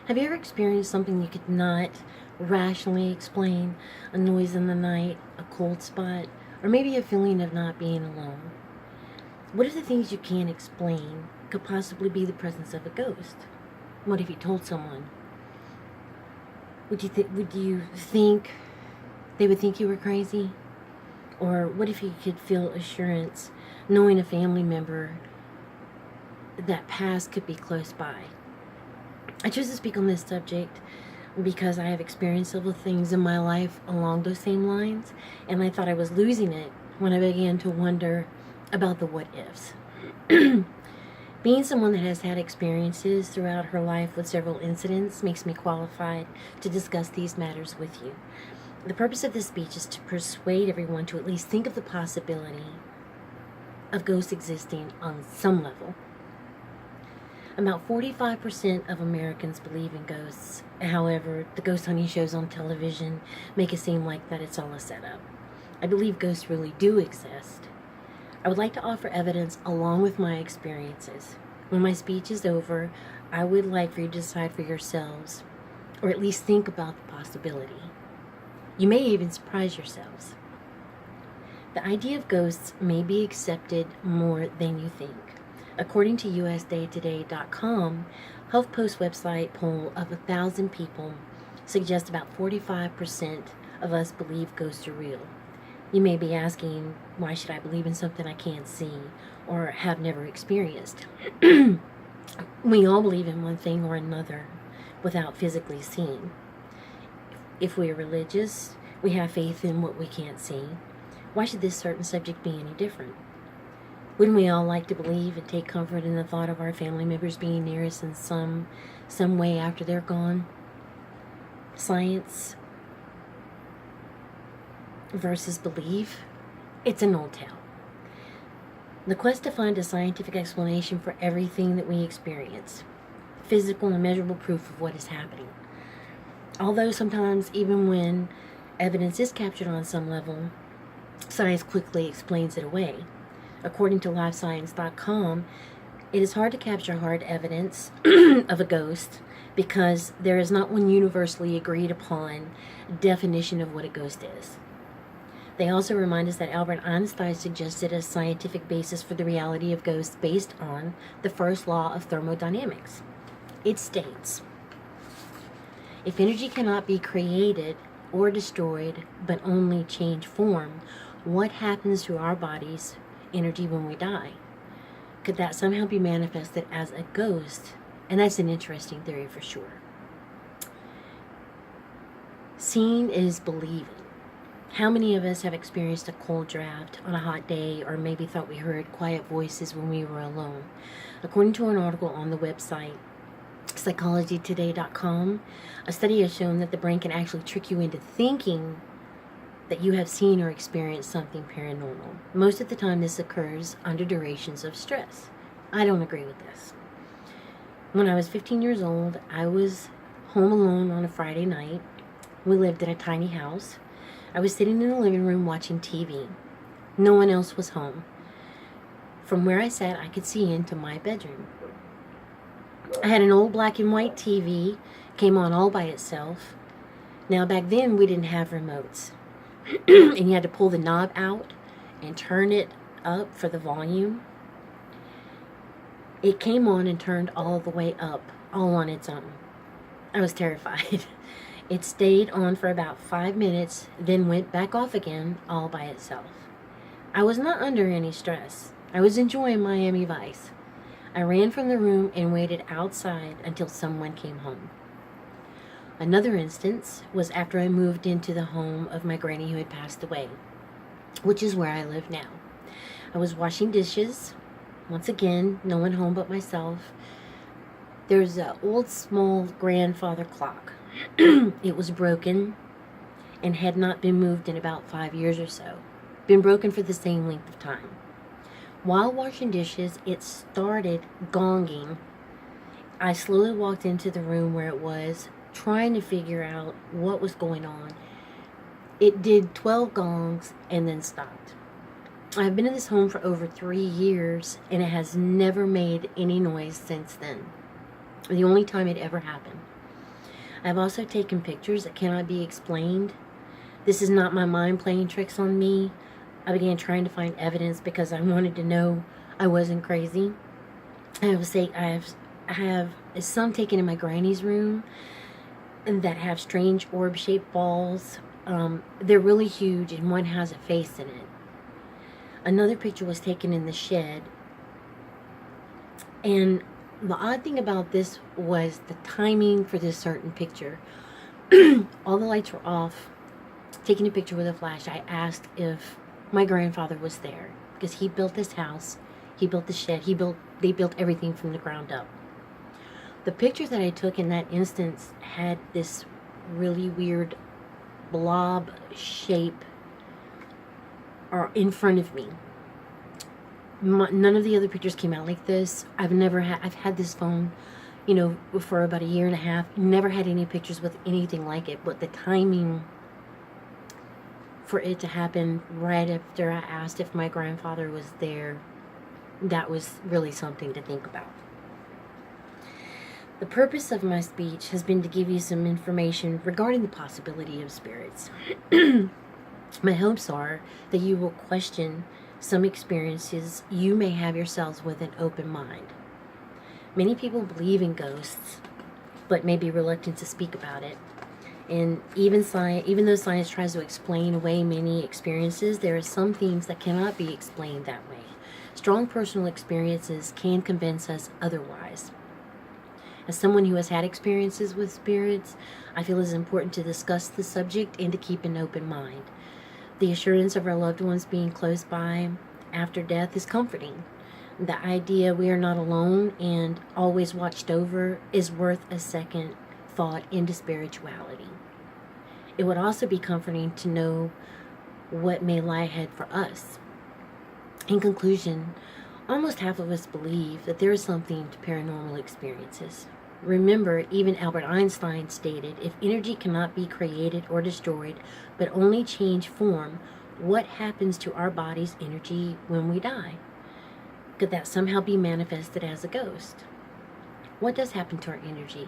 Have you ever experienced something you could not rationally explain? A noise in the night, a cold spot, or maybe a feeling of not being alone? What if the things you can't explain could possibly be the presence of a ghost? What if you told someone? Would you think they would think you were crazy? Or what if you could feel assurance knowing a family member that past could be close by? I choose to speak on this subject because I have experienced several things in my life along those same lines, and I thought I was losing it when I began to wonder about the what ifs. Being someone that has had experiences throughout her life with several incidents makes me qualified to discuss these matters with you. The purpose of this speech is to persuade everyone to at least think of the possibility of ghosts existing on some level. About 45% of Americans believe in ghosts. However, the ghost hunting shows on television make it seem like that it's all a setup. I believe ghosts really do exist. I would like to offer evidence along with my experiences. When my speech is over, I would like for you to decide for yourselves, or at least think about the possibility. You may even surprise yourselves. The idea of ghosts may be accepted more than you think. According to USDaytoday.com, HuffPost website poll of 1,000 people suggests about 45% of us believe ghosts are real. You may be asking, why should I believe in something I can't see or have never experienced? We all believe in one thing or another without physically seeing. If we are religious, we have faith in what we can't see. Why should this certain subject be any different? Wouldn't we all like to believe and take comfort in the thought of our family members being near us in some way after they're gone? Science versus belief, it's an old tale. The quest to find a scientific explanation for everything that we experience, physical and measurable proof of what is happening. Although sometimes, even when evidence is captured on some level, science quickly explains it away. According to LifeScience.com, it is hard to capture hard evidence of a ghost because there is not one universally agreed upon definition of what a ghost is. They also remind us that Albert Einstein suggested a scientific basis for the reality of ghosts based on the first law of thermodynamics. It states, if energy cannot be created or destroyed but only change form, what happens to our body's energy when we die? Could that somehow be manifested as a ghost? And that's an interesting theory for sure. Seeing is believing. How many of us have experienced a cold draft on a hot day, or maybe thought we heard quiet voices when we were alone? According to an article on the website psychologytoday.com, a study has shown that the brain can actually trick you into thinking that you have seen or experienced something paranormal. Most of the time this occurs under durations of stress. I don't agree with this. When I was 15 years old, I was home alone on a Friday night. We lived in a tiny house. I was sitting in the living room watching TV. No one else was home. From where I sat, I could see into my bedroom. I had an old black and white TV, came on all by itself. Now back then we didn't have remotes. And you had to pull the knob out and turn it up for the volume. It came on and turned all the way up, all on its own. I was terrified. It stayed on for about 5 minutes, then went back off again, all by itself. I was not under any stress. I was enjoying Miami Vice. I ran from the room and waited outside until someone came home. Another instance was after I moved into the home of my granny who had passed away, which is where I live now. I was washing dishes. Once again, no one home but myself. There's an old small grandfather clock. It was broken and had not been moved in about 5 years or so. Been broken for the same length of time. While washing dishes, it started gonging. I slowly walked into the room where it was, trying to figure out what was going on. It did 12 gongs and then stopped. I've been in this home for over 3 years and it has never made any noise since then. The only time it ever happened. I've also taken pictures that cannot be explained. This is not my mind playing tricks on me. I began trying to find evidence because I wanted to know I wasn't crazy. I have some taken in my granny's room and that have strange orb-shaped balls. They're really huge, and one has a face in it. Another picture was taken in the shed, and the odd thing about this was the timing for this certain picture. All the lights were off. Taking a picture with a flash, I asked if my grandfather was there, because he built this house, he built the shed, they built everything from the ground up. The picture that I took in that instance had this really weird blob shape in front of me. None of the other pictures came out like this. I've had this phone, for about a year and a half. Never had any pictures with anything like it, but the timing for it to happen right after I asked if my grandfather was there, that was really something to think about. The purpose of my speech has been to give you some information regarding the possibility of spirits. My hopes are that you will question some experiences you may have yourselves with an open mind. Many people believe in ghosts, but may be reluctant to speak about it. And even though science tries to explain away many experiences, there are some things that cannot be explained that way. Strong personal experiences can convince us otherwise. As someone who has had experiences with spirits, I feel it is important to discuss the subject and to keep an open mind. The assurance of our loved ones being close by after death is comforting. The idea we are not alone and always watched over is worth a second thought into spirituality. It would also be comforting to know what may lie ahead for us. In conclusion, almost half of us believe that there is something to paranormal experiences. Remember, even Albert Einstein stated, if energy cannot be created or destroyed, but only change form, what happens to our body's energy when we die? Could that somehow be manifested as a ghost? What does happen to our energy?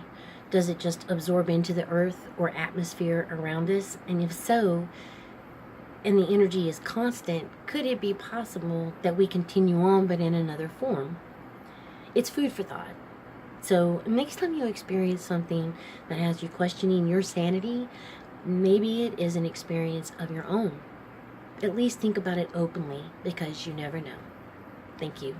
Does it just absorb into the earth or atmosphere around us? And if so, and the energy is constant, could it be possible that we continue on but in another form? It's food for thought. So next time you experience something that has you questioning your sanity, maybe it is an experience of your own. At least think about it openly, because you never know. Thank you.